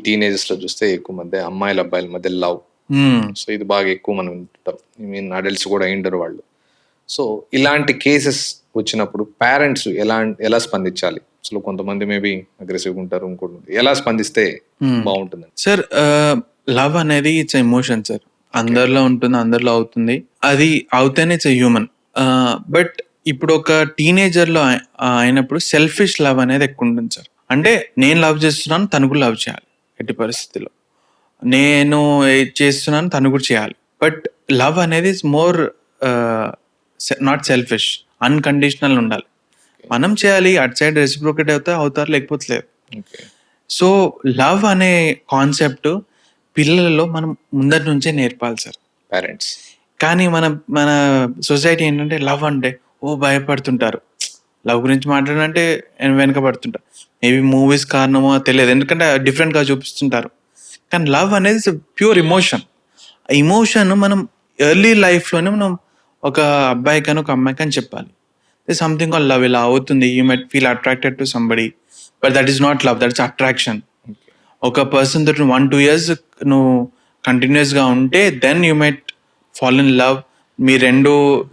Teenagers లో చూస్తే ఎక్కువ మధ్య అమ్మాయిల అబ్బాయిల మధ్య లవ్. సో ఇది బాగా ఎక్కువ మనం వింటాం. ఐ మీన్ అడల్ట్స్ కూడా అయిండరు వాళ్ళు. సో ఇలాంటి కేసెస్ వచ్చినప్పుడు పేరెంట్స్ ఎలా స్పందించాలి? అసలు కొంతమంది మేబీ అగ్రెసివ్గా ఉంటారు, ఇంకోటి ఎలా స్పందిస్తే బాగుంటుంది? సార్, లవ్ అనేది ఇట్స్ ఎమోషన్ సార్. అందరిలో ఉంటుంది, అందరిలో అవుతుంది. అది అవుతేనే ఇట్స్ హ్యూమన్. బట్ ఇప్పుడు ఒక టీనేజర్ లో అయినప్పుడు సెల్ఫిష్ లవ్ అనేది ఎక్కువ ఉంటుంది సార్. అంటే నేను లవ్ చేస్తున్నాను, తను కూడా లవ్ చేయాలి. ఎట్టి పరిస్థితిలో నేను చేస్తున్నాను, తను కూడా చేయాలి. బట్ లవ్ అనేది is more not selfish, unconditional ఉండాలి. మనం చేయాలి, అటు సైడ్ రెసిప్రోకేట్ అవుతారు, లేకపోతే లేదు. సో లవ్ అనే కాన్సెప్ట్ పిల్లలలో మనం ముందరి నుంచే నేర్పాలి సార్, పేరెంట్స్. కానీ మన సొసైటీ ఏంటంటే లవ్ అంటే భయపడుతుంటారు. లవ్ గురించి మాట్లాడాలంటే వెనకబడుతుంటారు. మేబీ మూవీస్ కారణమో తెలియదు, ఎందుకంటే డిఫరెంట్గా చూపిస్తుంటారు. కానీ లవ్ అనేది ప్యూర్ ఇమోషన్. ఇమోషన్ మనం ఎర్లీ లైఫ్లోనే మనం ఒక అబ్బాయి కానీ ఒక అమ్మాయి కానీ చెప్పాలి, సంథింగ్ కాల్ లవ్. ఇలా అవుతుంది, you might feel attracted to somebody, but that is not love, that is attraction. ఒక పర్సన్ తోటి 1-2 years నువ్వు కంటిన్యూస్గా ఉంటే then you might fall in love. మీ రెండు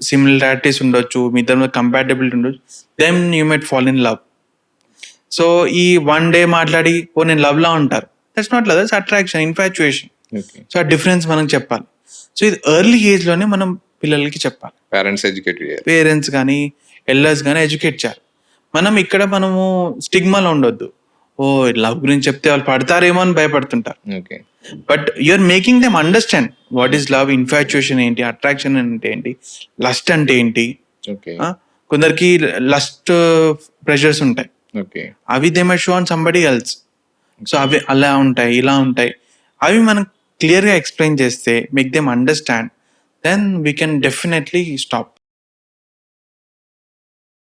సిమిలారిటీస్ ఉండొచ్చు, మీ ఇద్దరు కంపాటబిలిటీ ఉండొచ్చు, then you might fall in love. So ఈ 1 day మాట్లాడి నేను లవ్ లా ఉంటారు, that's not love, that's attraction, infatuation. So ఆ డిఫరెన్స్ మనం చెప్పాలి. సో ఇది ఎర్లీ ఏజ్ లోనే మనం పిల్లలకి చెప్పాలి. పేరెంట్స్ కానీ ఎల్డర్స్ కానీ ఎడ్యుకేట్ చేయాలి. మనము స్టిగ్మాలో ఉండొద్దు. లవ్ గురించి చెప్తే వాళ్ళు పడతారేమో అని భయపడుతుంటారు. But you're making them understand what is love, infatuation ఏంటి, అట్రాక్షన్ అంటే ఏంటి, లస్ట్ అంటే ఏంటి. కొందరికి లస్ట్ ప్రెషర్స్ ఉంటాయి, అవి they might show on somebody else. So అవి అలా ఉంటాయి, ఇలా ఉంటాయి. అవి మనం క్లియర్గా ఎక్స్ప్లెయిన్ చేస్తే, make them understand, then we can definitely stop.